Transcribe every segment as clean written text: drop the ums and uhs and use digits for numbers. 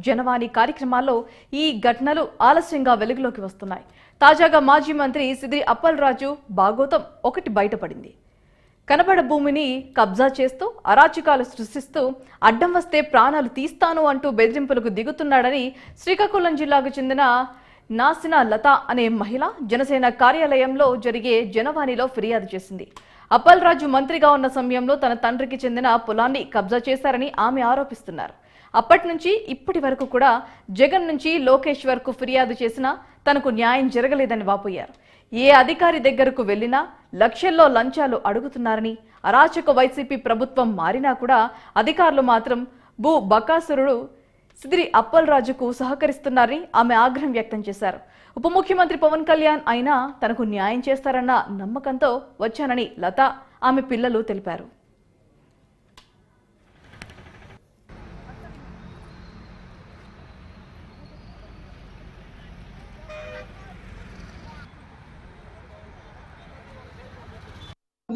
జనవాణి కార్యక్రమాల్లో ఈ ఘటనలు ఆలస్యంగా వెలుగులోకి వస్తున్నాయి. తాజాగా మాజీ మంత్రి సిద్రి అప్పలరాజు బాగోతం ఒకటి బయటపడింది. కనబడ భూమిని కబ్జా చేస్తూ అరాచకాలు సృష్టిస్తూ అడ్డం వస్తే ప్రాణాలు తీస్తాను అంటూ బెదిరింపులకు దిగుతున్నాడని శ్రీకాకుళం జిల్లాకు చెందిన నాసిన లత అనే మహిళ జనసేన కార్యాలయంలో జరిగే జనవాణిలో ఫిర్యాదు చేసింది. అప్పలరాజు మంత్రిగా ఉన్న సమయంలో తన తండ్రికి చెందిన పొలాన్ని కబ్జా చేశారని ఆమె ఆరోపిస్తున్నారు. అప్పటి నుంచి ఇప్పటి వరకు కూడా జగన్ నుంచి లోకేష్ వరకు ఫిర్యాదు చేసినా తనకు న్యాయం జరగలేదని వాపోయారు. ఏ అధికారి దగ్గరకు వెళ్లినా లక్షల్లో లంచాలు అడుగుతున్నారని, అరాచక వైసీపీ ప్రభుత్వం మారినా కూడా అధికారులు మాత్రం భూ బకాసురుడు సిద్రి అప్పలరాజుకు సహకరిస్తున్నారని ఆమె ఆగ్రహం వ్యక్తం చేశారు. ఉప ముఖ్యమంత్రి పవన్ కళ్యాణ్ అయినా తనకు న్యాయం చేస్తారన్న నమ్మకంతో వచ్చానని లత ఆమె పిల్లలు తెలిపారు.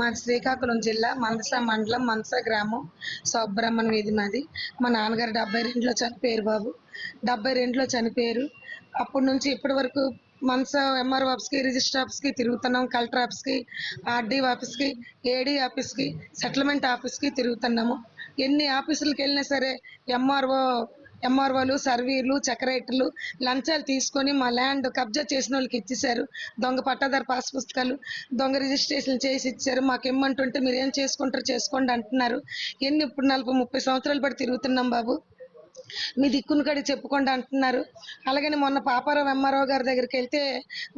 మా శ్రీకాకుళం జిల్లా మందస మండలం మందస గ్రామం సుబ్రహ్మణ్య వీధి మాది. మా నాన్నగారు 72లో చనిపోయారు బాబు. 72లో చనిపోయారు. అప్పటి నుంచి ఇప్పటి వరకు మందస ఎంఆర్ఓ ఆఫీస్కి, రిజిస్టర్ ఆఫీస్కి తిరుగుతున్నాం. కలెక్టర్ ఆఫీస్కి, ఆర్డీ ఆఫీస్కి, ఏడీ ఆఫీస్కి, సెటిల్మెంట్ ఆఫీస్కి తిరుగుతున్నాము. ఎన్ని ఆఫీసులకు వెళ్ళినా సరే ఎంఆర్ఓలు, సర్వీర్లు, సెక్రటరీలు లంచాలు తీసుకొని మా ల్యాండ్ కబ్జా చేసిన వాళ్ళకి ఇచ్చేశారు. దొంగ పట్టాదారు పాస్ పుస్తకాలు, దొంగ రిజిస్ట్రేషన్ చేసి ఇచ్చారు. మాకు ఇమ్మంటుంటే మీరు ఏం చేసుకుంటారు చేసుకోండి అంటున్నారు. ఇప్పుడు 40-30 సంవత్సరాలు పడి తిరుగుతున్నాం బాబు. మీ దిక్కును కడి చెప్పుకోండి అంటున్నారు. అలాగని మొన్న పాపారావు ఎంఆర్ఓ గారి దగ్గరికి వెళ్తే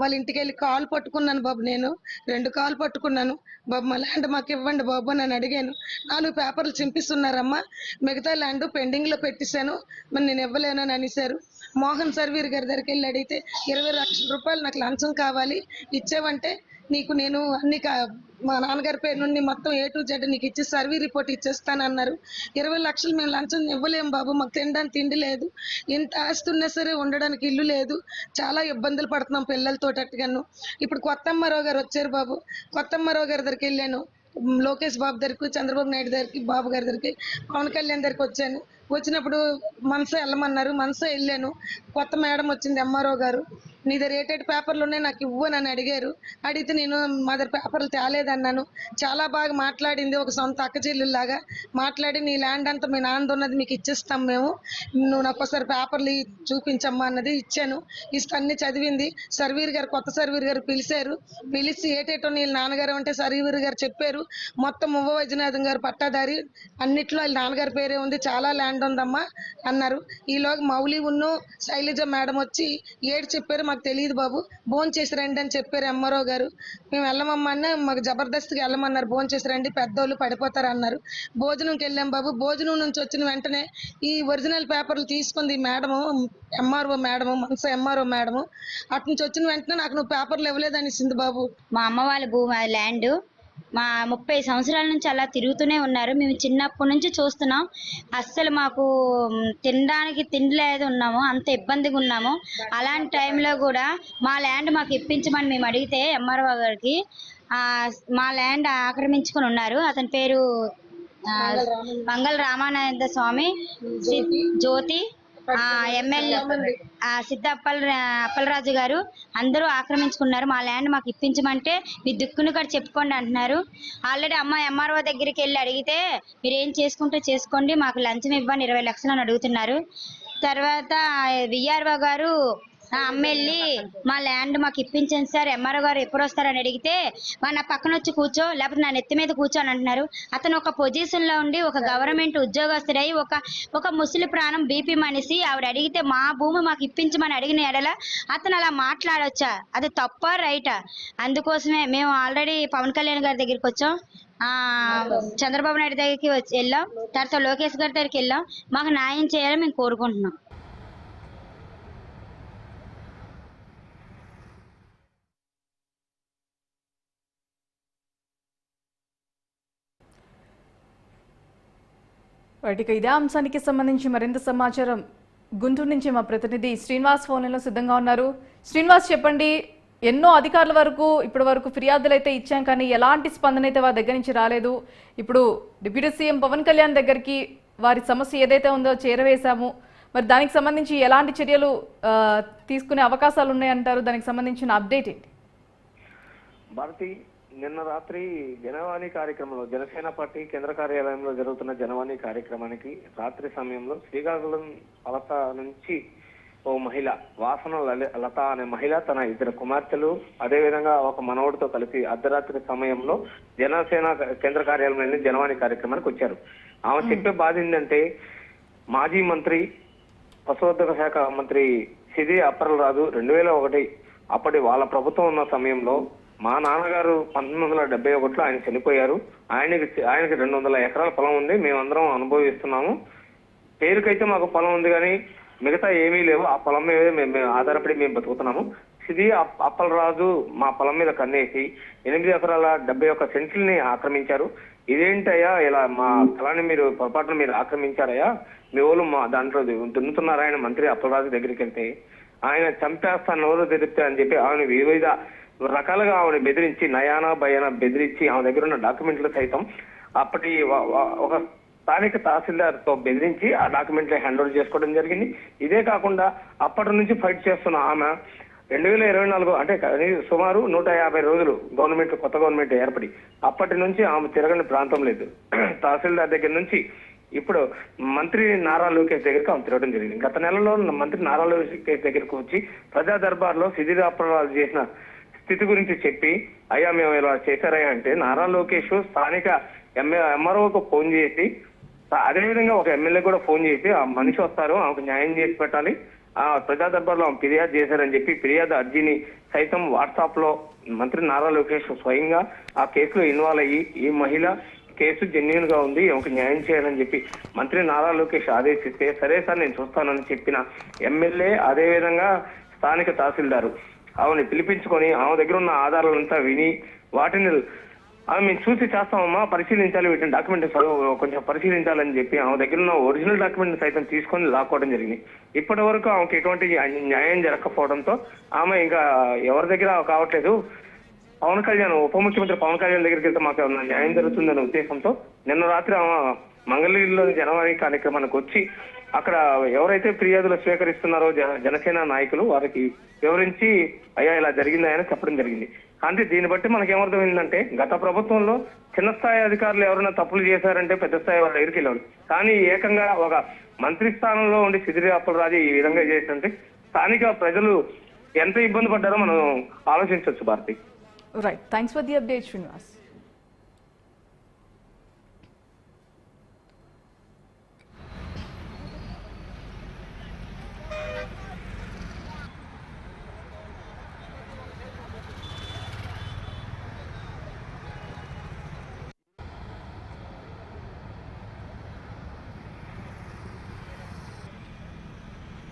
వాళ్ళ ఇంటికి వెళ్ళి కాలు పట్టుకున్నాను బాబు. నేను 2 కాలు పట్టుకున్నాను బాబు. మా ల్యాండ్ మాకు ఇవ్వండి బాబు అని అడిగాను. 4 పేపర్లు చింపిస్తున్నారమ్మా, మిగతా ల్యాండ్ పెండింగ్లో పెట్టేశాను, మరి నేను ఇవ్వలేను అని అనేశారు. మోహన్ సర్వీర్ గారి దగ్గరికి వెళ్ళి అడిగితే 20 లక్షల రూపాయలు నాకు లంచం కావాలి, ఇచ్చేవంటే నీకు నేను అన్ని మా నాన్నగారి పేరు నుండి మొత్తం A to Z నీకు ఇచ్చి సర్వీ రిపోర్ట్ ఇచ్చేస్తానన్నారు. 20 లక్షలు మేము లంచం ఇవ్వలేము బాబు, మాకు తినడానికి తిండి లేదు, ఎంత ఆస్తున్నా సరే ఉండడానికి ఇల్లు లేదు, చాలా ఇబ్బందులు పడుతున్నాం పిల్లలతో అట్టుగాను. ఇప్పుడు కొత్తమ్మారావు గారు వచ్చారు బాబు. కొత్తమ్మారావు గారి దగ్గరికి వెళ్ళాను, లోకేష్ బాబు దగ్గరికి, చంద్రబాబు నాయుడు దగ్గరికి, బాబు గారి దగ్గరికి, పవన్ కళ్యాణ్ దగ్గరికి వచ్చాను. వచ్చినప్పుడు మనస వెళ్ళమన్నారు, మనస వెళ్ళాను. కొత్త మేడం వచ్చింది ఎంఆర్ఓ గారు. నీ దగ్గర ఏటేటి పేపర్లు ఉన్నాయి నాకు ఇవ్వు అని అడిగారు. అడిగితే నేను మా దగ్గర పేపర్లు తేలేదన్నాను. చాలా బాగా మాట్లాడింది, ఒక సొంత అక్క చెల్లెల్లాగా మాట్లాడి నీ ల్యాండ్ అంతా మీ నాన్న ఉన్నది మీకు ఇచ్చేస్తాం మేము, నువ్వు నాకు ఒకసారి పేపర్లు చూపించమ్మా అన్నది. ఇచ్చాను. ఇస్తే అన్ని చదివింది. సర్వీర్ గారు, కొత్త సర్వీర్ గారు పిలిచారు. పిలిచి ఏటేటో నీ నాన్నగారు అంటే సర్వీర్ గారు చెప్పారు. మొత్తం మువ్వ వైద్యనాథం గారు పట్టాదారి, అన్నిట్లో వాళ్ళ నాన్నగారి పేరే ఉంది, చాలా ల్యాండ్ ఉందమ్మా అన్నారు. ఈలోగా మౌలి ఉన్ను శైలజ మేడం వచ్చి ఏడు చెప్పారు, మాకు తెలియదు బాబు, భోజనం చేసి రండి అని చెప్పారు ఎంఆర్ఓ గారు. మేము వెళ్ళమమ్మా అన్న, మాకు జబర్దస్త్గా వెళ్ళమన్నారు. భోజనం చేసి రండి, పెద్దోళ్ళు పడిపోతారు అన్నారు. భోజనంకి వెళ్ళాం బాబు. భోజనం నుంచి వచ్చిన వెంటనే ఈ ఒరిజినల్ పేపర్లు తీసుకుంది మేడము, ఎంఆర్ఓ మేడము, మనసు ఎంఆర్ఓ మేడము. అటు నుంచి వచ్చిన వెంటనే నాకు నువ్వు పేపర్లు ఇవ్వలేదనిసింది బాబు. మా అమ్మ వాళ్ళ భూమి ల్యాండ్ మా 30 సంవత్సరాల నుంచి అలా తిరుగుతూనే ఉన్నారు. మేము చిన్నప్పటి నుంచి చూస్తున్నాం. అస్సలు మాకు తినడానికి తిండి లేదు, ఉన్నాము, అంత ఇబ్బందిగా ఉన్నాము. అలాంటి టైంలో కూడా మా ల్యాండ్ మాకు ఇప్పించమని మేము అడిగితే ఎంఆర్ఓ గారికి మా ల్యాండ్ ఆక్రమించుకొని ఉన్నారు. అతని పేరు మంగళ రామానంద స్వామి, జ్యోతి, ఎమ్మెల్యే సిద్ధ అప్పలరాజు గారు అందరూ ఆక్రమించుకున్నారు. మా ల్యాండ్ మాకు ఇప్పించమంటే మీ దిక్కును కూడా చెప్పుకోండి అంటున్నారు. ఆల్రెడీ అమ్మ ఎంఆర్ఓ దగ్గరికి వెళ్ళి అడిగితే మీరు ఏం చేసుకుంటే చేసుకోండి, మాకు లంచం ఇవ్వని 20 లక్షలు అని అడుగుతున్నారు. తర్వాత విఆర్ఓ గారు అమ్మెళ్ళి మా ల్యాండ్ మాకు ఇప్పించండి సార్, ఎంఆర్ఓ గారు ఎప్పుడు వస్తారని అడిగితే నా పక్కన వచ్చి కూర్చో, లేకపోతే నా నెత్తి మీద కూర్చో అని అంటున్నారు. అతను ఒక పొజిషన్లో ఉండి ఒక గవర్నమెంట్ ఉద్యోగస్తుడై ఒక ముసలి ప్రాణం బీపీ మనిషి ఆవిడ అడిగితే మా భూమి మాకు ఇప్పించమని అడిగిన ఎడల అతను అలా మాట్లాడొచ్చా? అది తప్ప రైటా? అందుకోసమే మేము ఆల్రెడీ పవన్ కళ్యాణ్ గారి దగ్గరికి వచ్చాం, చంద్రబాబు నాయుడు దగ్గరికి వెళ్ళాం, తర్వాత లోకేష్ గారి దగ్గరికి వెళ్ళాం. మాకు న్యాయం చేయాలని మేము కోరుకుంటున్నాం. వాటికి ఇదే అంశానికి సంబంధించి మరింత సమాచారం గుంటూరు నుంచి మా ప్రతినిధి శ్రీనివాస్ ఫోన్లో సిద్ధంగా ఉన్నారు. శ్రీనివాస్, చెప్పండి, ఎన్నో అధికారుల వరకు ఇప్పటి వరకు ఫిర్యాదులు అయితే ఇచ్చాం, కానీ ఎలాంటి స్పందన అయితే వారి దగ్గర నుంచి రాలేదు. ఇప్పుడు డిప్యూటీ సీఎం పవన్ కళ్యాణ్ దగ్గరికి వారి సమస్య ఏదైతే ఉందో చేరవేశాము, మరి దానికి సంబంధించి ఎలాంటి చర్యలు తీసుకునే అవకాశాలు ఉన్నాయంటారు? దానికి సంబంధించిన అప్డేట్ ఏంటి? భారతి, నిన్న రాత్రి జనవాణి కార్యక్రమంలో జనసేన పార్టీ కేంద్ర కార్యాలయంలో జరుగుతున్న జనవాణి కార్యక్రమానికి రాత్రి సమయంలో శ్రీకాకుళం లత నుంచి ఓ మహిళ వాసన లత అనే మహిళ తన 2 కుమార్తెలు అదేవిధంగా ఒక మనవడితో కలిసి అర్ధరాత్రి సమయంలో జనసేన కేంద్ర కార్యాలయంలో జనవాణి కార్యక్రమానికి వచ్చారు. ఆమె చెప్పే బాధ ఏంటంటే మాజీ మంత్రి పశువర్ధక శాఖ మంత్రి సిది అప్పలరాజు 2001 అప్పటి వాళ్ళ ప్రభుత్వం ఉన్న సమయంలో మా నాన్నగారు 1971లో ఆయన చనిపోయారు. ఆయనకి 200 ఎకరాల పొలం ఉంది, మేమందరం అనుభవిస్తున్నాము. పేరుకైతే మాకు పొలం ఉంది కానీ మిగతా ఏమీ లేవు. ఆ పొలం మీద మేము ఆధారపడి మేము బతుకుతున్నాము. సిది అప్పలరాజు మా పొలం మీద కన్నేసి 8 ఎకరాల 71 సెంట్లని ఆక్రమించారు. ఇదేంటయ్యా, ఇలా మా స్థలాన్ని మీరు పొరపాటున మీరు ఆక్రమించారయ్యా, మీ వాళ్ళు మా దాంట్లో దున్నుతున్నారా? ఆయన మంత్రి అప్పలరాజు దగ్గరికి వెళ్తే ఆయన చంపేస్తా నోరు తెరిస్తే అని చెప్పి ఆమె వివిధ రకాలుగా ఆమెను బెదిరించి నయానా భయానా బెదిరించి ఆమె దగ్గర ఉన్న డాక్యుమెంట్లు సైతం అప్పటి ఒక స్థానిక తహసీల్దార్ తో బెదిరించి ఆ డాక్యుమెంట్లు హ్యాండ్ ఓవర్ చేసుకోవడం జరిగింది. ఇదే కాకుండా అప్పటి నుంచి ఫైట్ చేస్తున్న ఆమె 2024 అంటే సుమారు 150 రోజులు కొత్త గవర్నమెంట్ ఏర్పడి అప్పటి నుంచి ఆమె తిరగని ప్రాంతం లేదు. తహసీల్దార్ దగ్గర నుంచి ఇప్పుడు మంత్రి నారా లోకేష్ దగ్గరికి ఆమె తిరగడం జరిగింది. గత నెలలో మంత్రి నారా లోకేష్ దగ్గరకు వచ్చి ప్రజా దర్బార్లో సిది అప్పలరాజు చేసిన స్థితి గురించి చెప్పి అయ్యా మేము ఇలా చేశారయ్యా అంటే నారా లోకేష్ స్థానిక ఎంఆర్ఓకు ఫోన్ చేసి అదేవిధంగా ఒక ఎమ్మెల్యే కూడా ఫోన్ చేసి ఆ మనిషి వస్తారు, ఆమెకు న్యాయం చేసి పెట్టాలి, ఆ ప్రజా దర్బార్లో ఆమె ఫిర్యాదు చేశారని చెప్పి ఫిర్యాదు అర్జీని సైతం వాట్సాప్ లో మంత్రి నారా లోకేష్ స్వయంగా ఆ కేసులో ఇన్వాల్వ్ అయ్యి ఈ మహిళ కేసు జెన్యూన్ గా ఉంది, ఆమెకు న్యాయం చేయాలని చెప్పి మంత్రి నారా లోకేష్ ఆదేశిస్తే సరే సార్ నేను చూస్తానని చెప్పిన ఎమ్మెల్యే అదేవిధంగా స్థానిక తహసీల్దారు ఆమెను పిలిపించుకొని ఆమె దగ్గర ఉన్న ఆధారాలంతా విని వాటిని ఆమె చూసి చేస్తామమ్మా, పరిశీలించాలి, వీటిని డాక్యుమెంట్ కొంచెం పరిశీలించాలని చెప్పి ఆమె దగ్గర ఉన్న ఒరిజినల్ డాక్యుమెంట్ సైతం తీసుకొని లాక్కోవడం జరిగింది. ఇప్పటి వరకు ఆమెకు ఎటువంటి న్యాయం జరగకపోవడంతో ఆమె ఇంకా ఎవరి దగ్గర కావట్లేదు. పవన్ కళ్యాణ్ ఉప ముఖ్యమంత్రి పవన్ కళ్యాణ్ దగ్గరికి వెళ్తే మాకు ఏమన్నా న్యాయం జరుగుతుందనే ఉద్దేశంతో నిన్న రాత్రి ఆమె మంగళగిరిలోని జనవాణి కార్యక్రమానికి వచ్చి అక్కడ ఎవరైతే ఫిర్యాదులు స్వీకరిస్తున్నారో జనసేన నాయకులు వారికి వివరించి అయ్యా ఇలా జరిగిందని చెప్పడం జరిగింది. అంటే దీన్ని బట్టి మనకేమర్థమైందంటే గత ప్రభుత్వంలో చిన్న స్థాయి అధికారులు ఎవరైనా తప్పులు చేశారంటే పెద్ద స్థాయి వాళ్ళ దగ్గరికి వెళ్ళారు, కానీ ఏకంగా ఒక మంత్రి స్థానంలో ఉండి సిది అప్పలరాజు ఈ విధంగా చేస్తుంటే స్థానిక ప్రజలు ఎంత ఇబ్బంది పడ్డారో మనం ఆలోచించవచ్చు. Bharathi, right, thanks for the update Srinivas.